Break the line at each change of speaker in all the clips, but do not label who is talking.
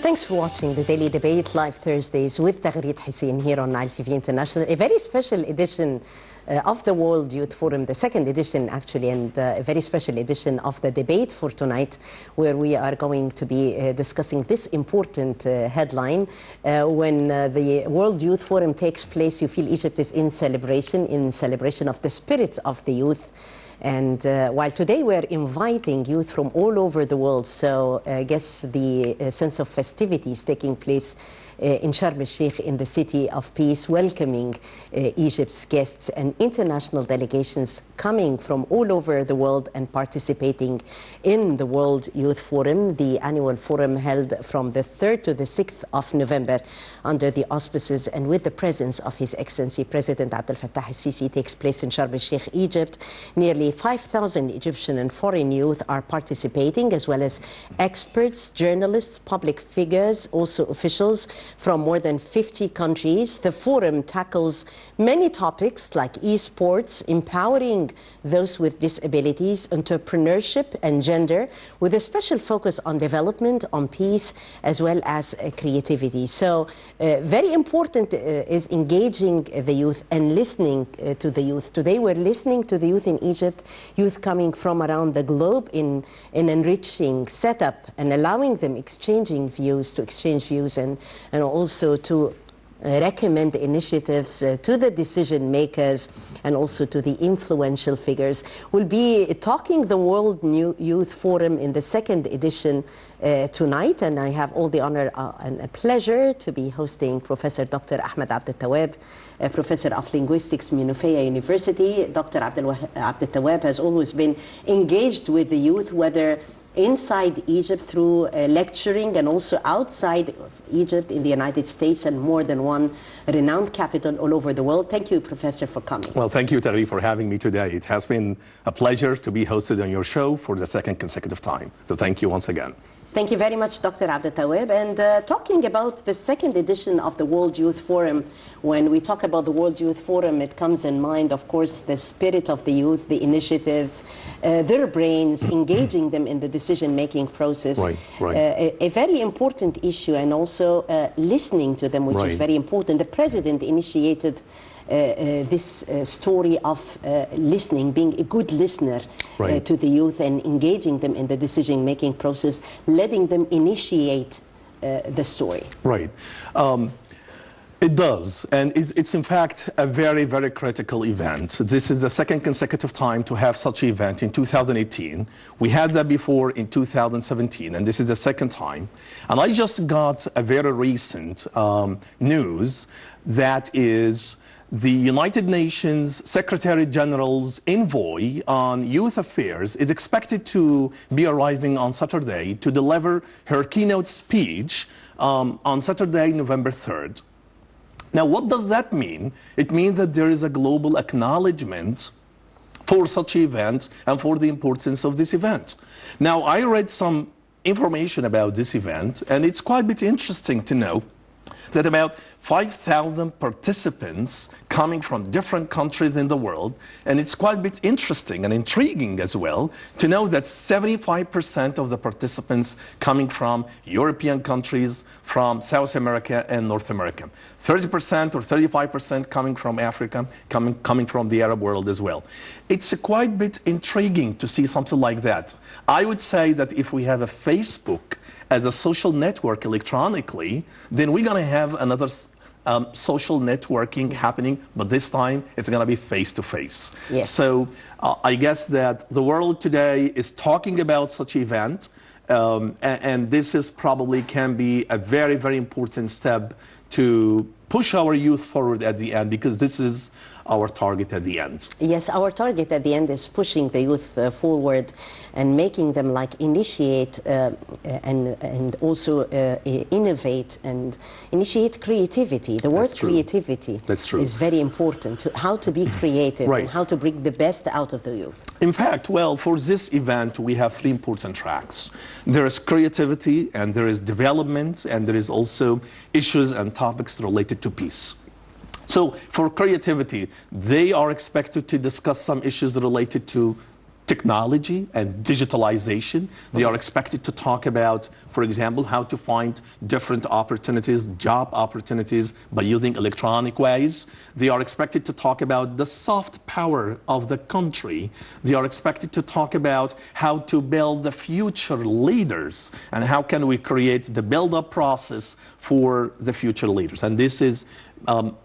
Thanks for watching the Daily Debate live Thursdays with Taghreed Hussein here on Nile TV International. A very special edition of the World Youth Forum, the second edition actually, and a very special edition of the debate for tonight, where we are going to be discussing this important headline. When the World Youth Forum takes place, you feel Egypt is in celebration of the spirit of the youth. And while today we're inviting youth from all over the world, so I guess the sense of festivities taking place in Sharm el-Sheikh, in the city of peace, welcoming Egypt's guests and international delegations coming from all over the world and participating in the World Youth Forum, the annual forum held from the 3rd to the 6th of November under the auspices and with the presence of His Excellency President Abdel Fattah el-Sisi, takes place in Sharm el-Sheikh, Egypt. Nearly 5,000 Egyptian and foreign youth are participating, as well as experts, journalists, public figures, also officials from more than 50 countries. The forum tackles many topics like esports, empowering those with disabilities, entrepreneurship and gender, with a special focus on development, on peace, as well as creativity. So very important is engaging the youth and listening to the youth. Today we're listening to the youth in Egypt, youth coming from around the globe in enriching setup and allowing them exchange views and also to recommend initiatives to the decision makers and also to the influential figures. We'll be talking the World Youth Forum in the second edition tonight, and I have all the honor and a pleasure to be hosting Professor Dr. Ahmad Abdel Tawwab, Professor of Linguistics from Nufaya University. Dr. Abdel Tawwab has always been engaged with the youth, whether inside Egypt through lecturing and also outside of Egypt in the United States and more than one renowned capital all over the world. Thank you, Professor, for coming.
Well, thank you, Taghreed, for having me today. It has been a pleasure to be hosted on your show for the second consecutive time. So thank you once again.
Thank you very much, Dr. Abdel Tawwab. And talking about the second edition of the World Youth Forum, when we talk about the World Youth Forum, it comes in mind, of course, the spirit of the youth, the initiatives, their brains, engaging them in the decision-making process.
Right.
A very important issue, and also listening to them, which is very important. The President initiated this story of listening, being a good listener to the youth and engaging them in the decision-making process, letting them initiate the story.
Right. It does, and it's in fact a very, very critical event. This is the second consecutive time to have such an event in 2018. We had that before in 2017, and this is the second time. And I just got a very recent news that is the United Nations Secretary General's envoy on youth affairs is expected to be arriving on Saturday to deliver her keynote speech on Saturday, November 3rd. Now, what does that mean? It means that there is a global acknowledgement for such events and for the importance of this event. Now, I read some information about this event, and it's quite a bit interesting to know that about 5,000 participants coming from different countries in the world, and it's quite a bit interesting and intriguing as well to know that 75% of the participants coming from European countries, from South America and North America, 30% or 35% coming from Africa, coming from the Arab world as well. It's quite a bit intriguing to see something like that. I would say that if we have a Facebook as a social network electronically, then we're going to have another social networking happening, but this time it's going to be face-to-face.
Yes.
So I guess that the world today is talking about such event, and this is probably can be a very, very important step to push our youth forward at the end, because this is our target at the end.
Yes, our target at the end is pushing the youth forward and making them like initiate and also innovate and initiate creativity. The word creativity is very important, how to be creative and how to bring the best out of the youth.
In fact, well, for this event, we have three important tracks. There is creativity, and there is development, and there is also issues and topics related to peace. So for creativity, they are expected to discuss some issues related to technology and digitalization. They are expected to talk about, for example, how to find different opportunities, job opportunities by using electronic ways. They are expected to talk about the soft power of the country. They are expected to talk about how to build the future leaders and how can we create the build-up process for the future leaders. And this is,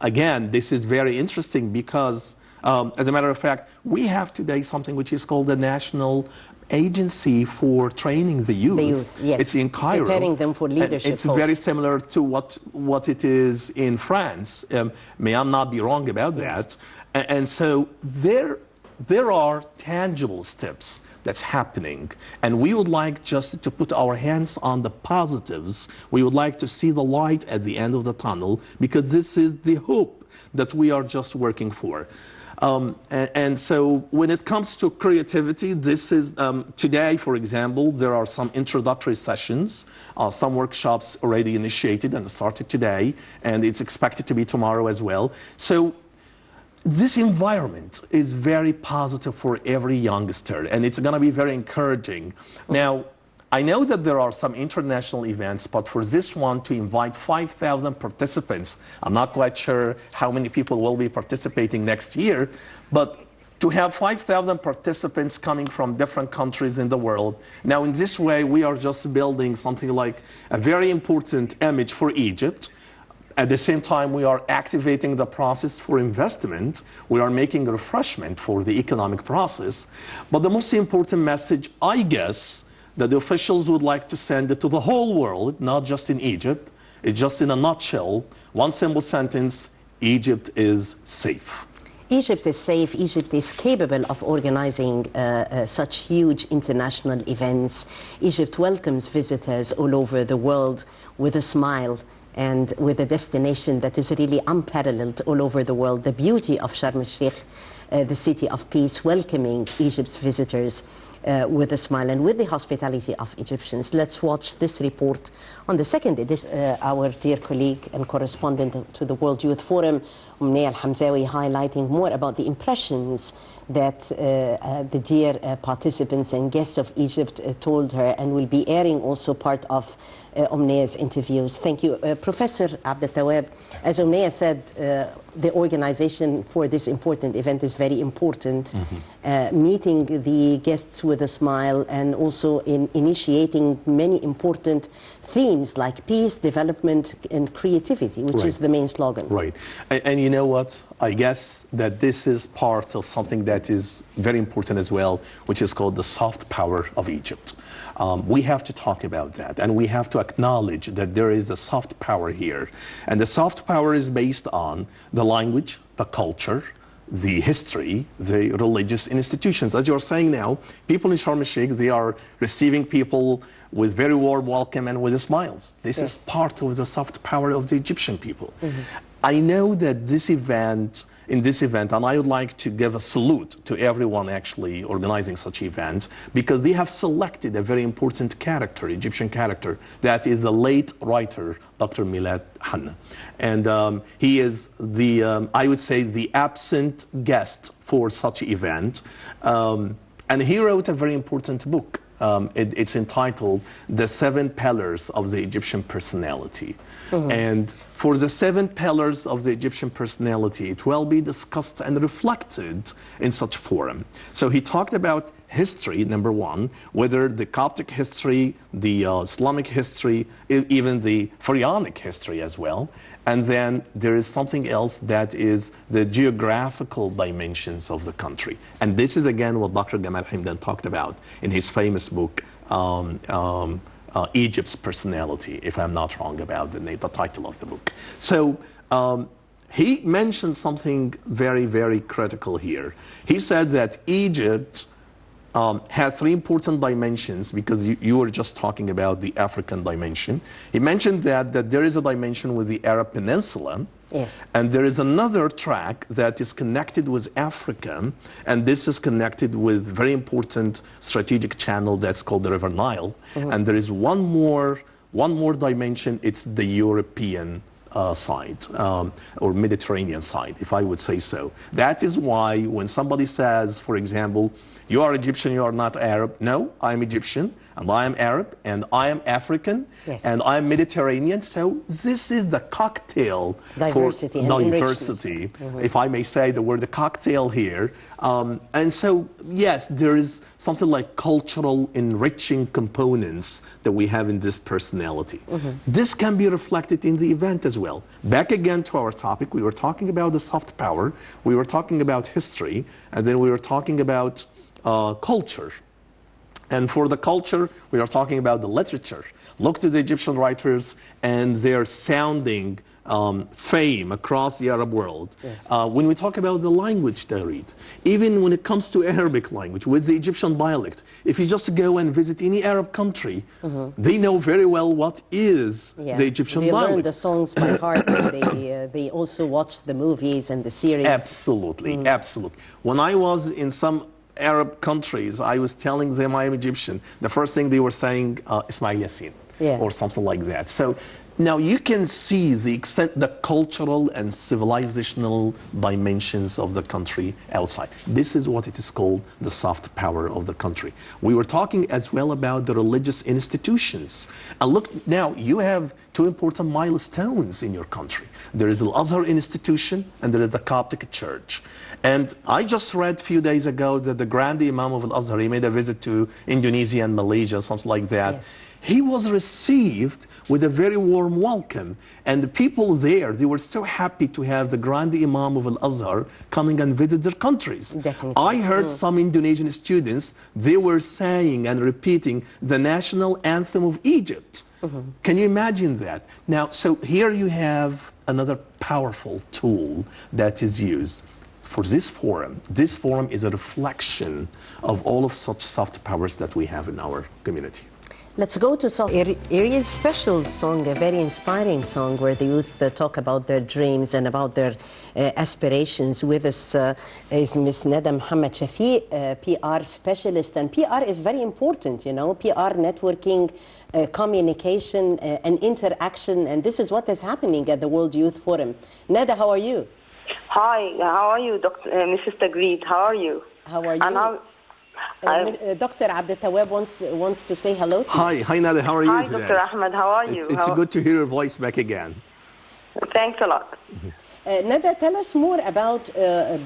again, this is very interesting because as a matter of fact, we have today something which is called the National Agency for Training the Youth.
The youth, yes.
It's in Cairo.
Preparing them for leadership
It's very similar to what it is in France. May I not be wrong about that. And so there are tangible steps that's happening. And we would like just to put our hands on the positives. We would like to see the light at the end of the tunnel because this is the hope that we are just working for. And so when it comes to creativity, this is, today, for example, there are some introductory sessions, some workshops already initiated and started today, and it's expected to be tomorrow as well. So this environment is very positive for every youngster, and it's going to be very encouraging. Now, I know that there are some international events, but for this one to invite 5,000 participants, I'm not quite sure how many people will be participating next year, but to have 5,000 participants coming from different countries in the world. Now, in this way, we are just building something like a very important image for Egypt. At the same time, we are activating the process for investment. We are making a refreshment for the economic process. But the most important message, I guess, that the officials would like to send it to the whole world, not just in Egypt. It's just in a nutshell, one simple sentence: Egypt is safe.
Egypt is safe. Egypt is capable of organizing such huge international events. Egypt welcomes visitors all over the world with a smile and with a destination that is really unparalleled all over the world. The beauty of Sharm el-Sheikh, the city of peace, welcoming Egypt's visitors with a smile and with the hospitality of Egyptians. Let's watch this report on the second edition. Our dear colleague and correspondent to the World Youth Forum, Omnia Al-Hamzawi, highlighting more about the impressions that the dear participants and guests of Egypt told her, and will be airing also part of Omnia's interviews. Thank you. Professor Abdel Tawwab, as Omnia said, the organization for this important event is very important. Meeting the guests with a smile and also in initiating many important themes like peace, development, and creativity, which is the main slogan.
Right. And you know what? I guess that this is part of something that is very important as well, which is called the soft power of Egypt. We have to talk about that, and we have to acknowledge that there is a soft power here. And the soft power is based on the language, the culture, the history, the religious institutions. As you're saying now, people in Sharm el-Sheikh, they are receiving people with very warm welcome and with smiles. This is part of the soft power of the Egyptian people. I know that this event, and I would like to give a salute to everyone actually organizing such event, because they have selected a very important character, Egyptian character, that is the late writer, Dr. Milad Hanna. And he is the, I would say, the absent guest for such event. And he wrote a very important book. It's entitled The 7 Pillars of the Egyptian Personality. And for the 7 pillars of the Egyptian personality, it will be discussed and reflected in such forum. So he talked about history, number 1, whether the Coptic history, the Islamic history, even the Pharaonic history as well. And then there is something else that is the geographical dimensions of the country. And this is again what Dr. Gamal Hamdan talked about in his famous book, Egypt's Personality, if I'm not wrong about the title of the book. So he mentioned something very, very critical here. He said that Egypt has 3 important dimensions, because you were just talking about the African dimension. He mentioned that there is a dimension with the Arab Peninsula.
Yes.
And there is another track that is connected with Africa, and this is connected with very important strategic channel that's called the River Nile. And there is one more dimension, it's the European side, or Mediterranean side, if I would say so. That is why when somebody says, for example, you are Egyptian, you are not Arab. No, I'm Egyptian, and I am Arab, and I am African,
yes,
and I'm Mediterranean. So this is the cocktail
diversity
for diversity, if I may say the word, the cocktail here. And so, yes, there is something like cultural enriching components that we have in this personality. This can be reflected in the event as well. Back again to our topic, we were talking about the soft power, we were talking about history, and then we were talking about culture. And for the culture, we are talking about the literature. Look to the Egyptian writers and their sounding fame across the Arab world.
Yes.
When we talk about the language they read, even when it comes to Arabic language, with the Egyptian dialect, if you just go and visit any Arab country, they know very well what is the Egyptian dialect.
They learn the songs by heart, and they also watch the movies and the series.
Absolutely, absolutely. When I was in some Arab countries, I was telling them I am Egyptian. The first thing they were saying, Ismail Yassin, or something like that. So now you can see the extent, the cultural and civilizational dimensions of the country outside. This is what it is called the soft power of the country. We were talking as well about the religious institutions. And look, now you have two important milestones in your country. There is the Azhar institution and there is the Coptic Church. And I just read a few days ago that the Grand Imam of Al-Azhar, he made a visit to Indonesia and Malaysia, something like that.
Yes.
He was received with a very warm welcome. And the people there, they were so happy to have the Grand Imam of Al-Azhar coming and visit their countries.
Definitely.
I heard some Indonesian students, they were saying and repeating the national anthem of Egypt. Can you imagine that? Now, so here you have another powerful tool that is used for this forum. This forum is a reflection of all of such soft powers that we have in our community.
Let's go to Ariel's special song, a very inspiring song where the youth talk about their dreams and about their aspirations. With us is Ms. Nada Mohammed Shafi, PR specialist. And PR is very important, you know, PR networking, communication and interaction. And this is what is happening at the World Youth Forum. Nada, how are you?
Hi, how are you, Mrs. Tagreed? How are you?
How are you? Dr. Abdel Tawwab wants to say hello to you.
Hi Nada, how are you today?
Hi, Dr. Ahmed, how are you?
It's good to hear your voice back again.
Thanks a lot.
Nada, tell us more about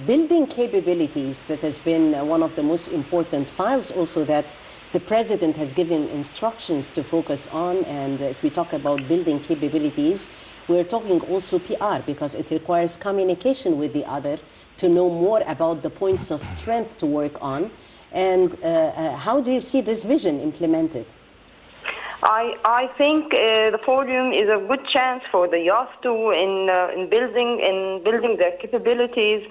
building capabilities. That has been one of the most important files also that the President has given instructions to focus on. And if we talk about building capabilities, we're talking also PR because it requires communication with the other to know more about the points of strength to work on. And how do you see this vision implemented?
I think the forum is a good chance for the youth to in building their capabilities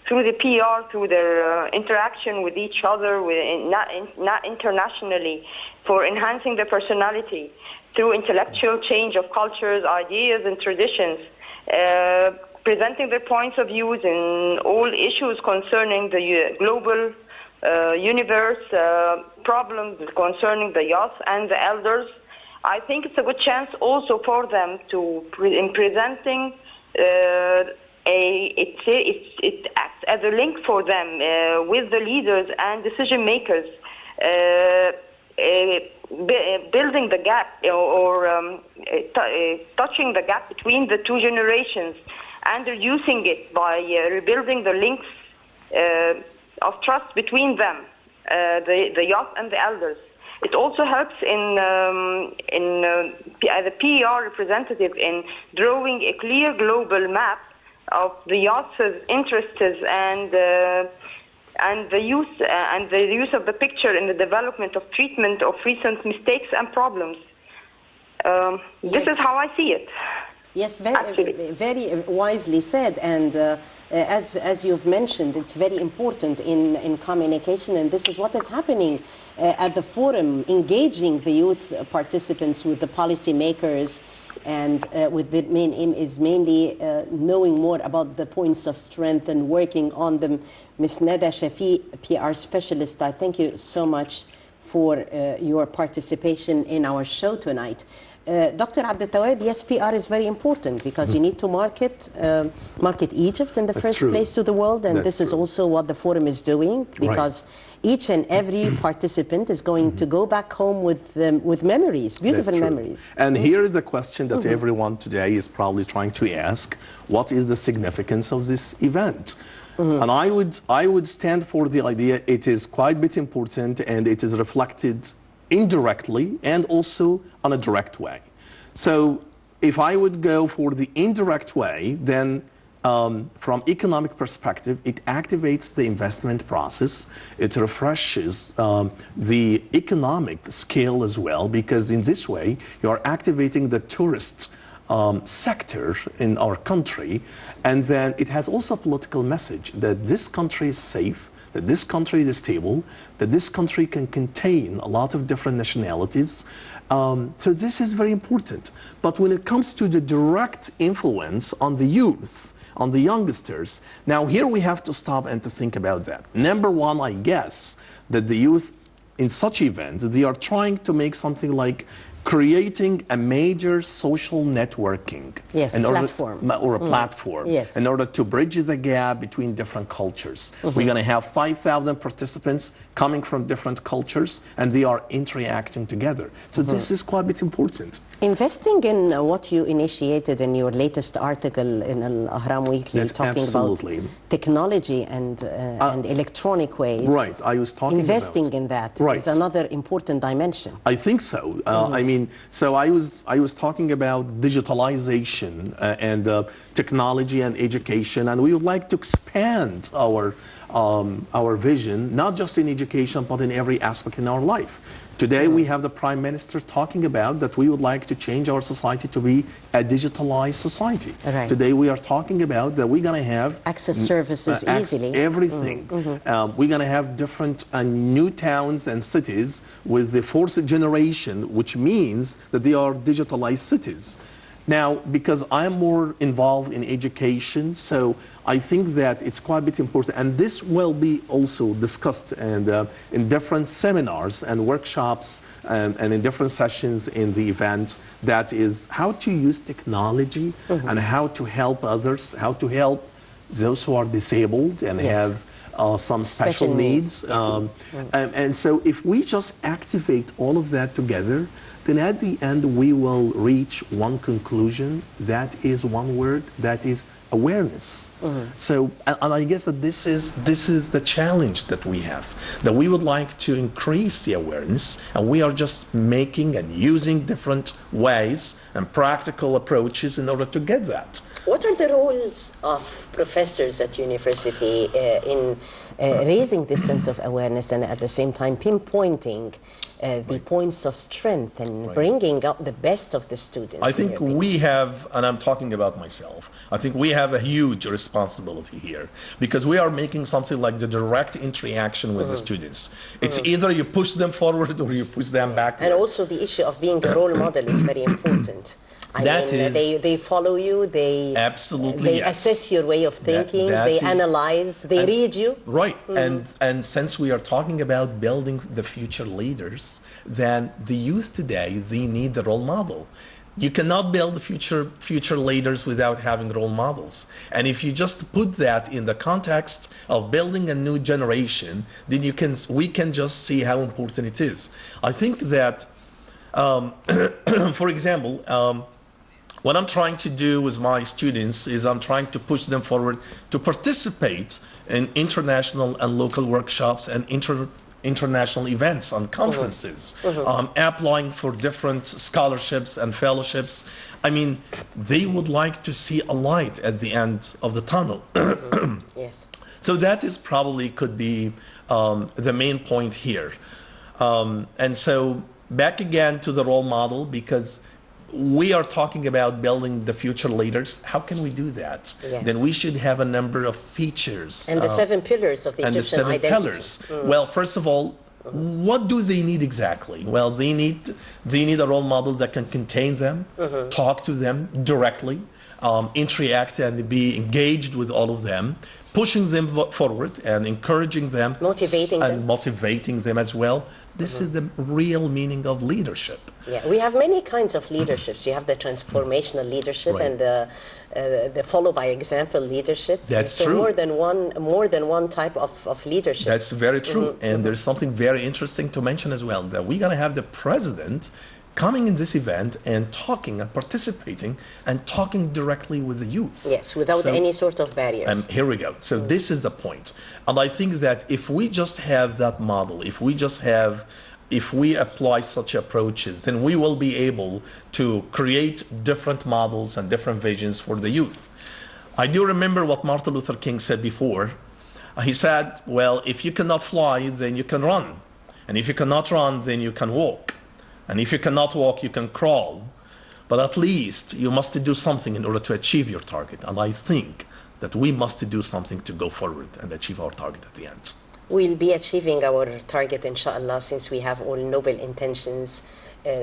through the PR, through their interaction with each other, not internationally, for enhancing their personality through intellectual change of cultures, ideas, and traditions. Presenting their points of views in all issues concerning the global universe, problems concerning the youth and the elders. I think it's a good chance also for them to, in presenting, it acts as a link for them with the leaders and decision makers, building the gap or touching the gap between the two generations and reducing it by rebuilding the links of trust between them, the youth and the elders. It also helps as a PR representative in drawing a clear global map of the youth's interests and the use of the picture in the development of treatment of recent mistakes and problems. This is how I see it.
Yes, very wisely said. And as you've mentioned, it's very important in communication. And this is what is happening at the forum, engaging the youth participants with the policymakers. And with the main aim is mainly knowing more about the points of strength and working on them. Ms. Nada Shafi, PR specialist, I thank you so much for your participation in our show tonight. Dr. Abdel Tawwab, yes, PR is very important because you need to market Egypt in the first place to the world, and this is also what the forum is doing, because each and every participant is going to go back home with memories, beautiful memories.
And here is the question that everyone today is probably trying to ask: what is the significance of this event? And I would stand for the idea it is quite a bit important, and it is reflected indirectly and also on a direct way. So if I would go for the indirect way, then from economic perspective, it activates the investment process. It refreshes the economic scale as well, because in this way, you are activating the tourist sector in our country. And then it has also a political message that this country is safe, that this country is stable, that this country can contain a lot of different nationalities. So this is very important. But when it comes to the direct influence on the youth, on the youngsters, now here we have to stop and to think about that. Number one, I guess, that the youth in such events, they are trying to make something like creating a major social networking.
Yes, a platform.
Or a platform.
Yes.
In order to bridge the gap between different cultures. We're going to have 5,000 participants coming from different cultures, and they are interacting together. So this is quite a bit important.
Investing in what you initiated in your latest article in Al-Ahram Weekly, talking about technology and electronic ways.
Right, I was talking
investing in that is another important dimension.
I think so. I mean, so I was talking about digitalization and technology and education, and we would like to expand our vision, not just in education, but in every aspect in our life. Today, we have the Prime Minister talking about that we would like to change our society to be a digitalized society. Today, we are talking about that we're going to have
access services easily.
Everything. We're going to have different new towns and cities with the fourth generation, which means that they are digitalized cities. Now, because I'm more involved in education, so I think that it's quite a bit important, and this will be also discussed and in different seminars and workshops and in different sessions in the event, that is how to use technology and how to help others, how to help those who are disabled and have some special needs. And so if we just activate all of that together, then at the end we will reach one conclusion, that is one word, that is awareness. So, and I guess that this is the challenge that we have, that we would like to increase the awareness, and we are just making and using different ways and practical approaches in order to get that.
What are the roles of professors at university in raising this sense of awareness and at the same time pinpointing the points of strength and bringing out the best of the students?
I think we have, and I'm talking about myself, I think we have a huge responsibility here, because we are making something like the direct interaction with the students. It's either you push them forward or you push them backward.
And also the issue of being a role model is very important. They follow you, they assess your way of thinking, they analyze, they read you.
Right, and since we are talking about building the future leaders, then the youth today, they need the role model. You cannot build the future leaders without having role models. And if you just put that in the context of building a new generation, then we can just see how important it is. I think that, for example, what I'm trying to do with my students is I'm trying to push them forward to participate in international and local workshops and international events and conferences, applying for different scholarships and fellowships. I mean, they would like to see a light at the end of the tunnel.
Yes.
So that is probably could be the main point here. And so back again to the role model, because we are talking about building the future leaders. How can we do that? Then we should have a number of features.
And the 7 pillars of the Egyptian identity.
Pillars. Well, first of all, what do they need exactly? Well, they need a role model that can contain them, talk to them directly, interact and be engaged with all of them, pushing them forward and encouraging them, motivating them as well. This is the real meaning of leadership.
Yeah, we have many kinds of leaderships. You have the transformational leadership and the follow by example leadership.
That's
so
true.
More than one type of leadership.
That's very true. And there's something very interesting to mention as well, that we're going to have the president coming in this event and talking and participating and talking directly with the youth.
Yes, without any sort of barriers.
Here we go. So this is the point. And I think that if we just have that model, if we apply such approaches, then we will be able to create different models and different visions for the youth. I do remember what Martin Luther King said before. He said, well, if you cannot fly, then you can run. And if you cannot run, then you can walk. And if you cannot walk, you can crawl. But at least you must do something in order to achieve your target. And I think that we must do something to go forward and achieve our target at the end.
We'll be achieving our target, inshallah, since we have all noble intentions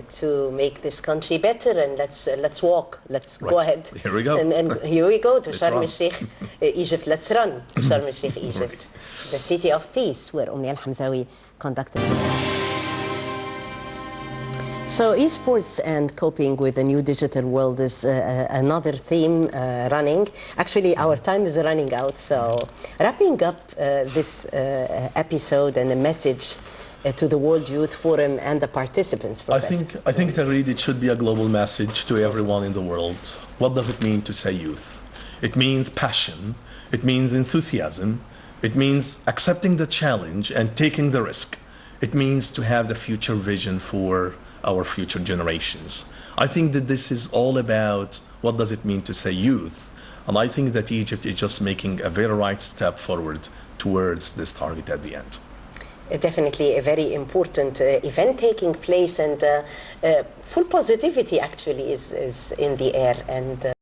to make this country better. And let's walk. Let's go ahead.
Here we go.
And here we go to Sharm el-Sheikh, Egypt. Let's run to Sharm el-Sheikh, Egypt, the city of peace, where Al-Hamzawi conducted. So esports and coping with the new digital world is another theme running. Actually, our time is running out. So wrapping up this episode and a message to the World Youth Forum and the participants.
I think that really it should be a global message to everyone in the world. What does it mean to say youth? It means passion. It means enthusiasm. It means accepting the challenge and taking the risk. It means to have the future vision for our future generations. I think that this is all about what does it mean to say youth. And I think that Egypt is just making a very right step forward towards this target at the end.
Definitely a very important event taking place, and full positivity actually is in the air. And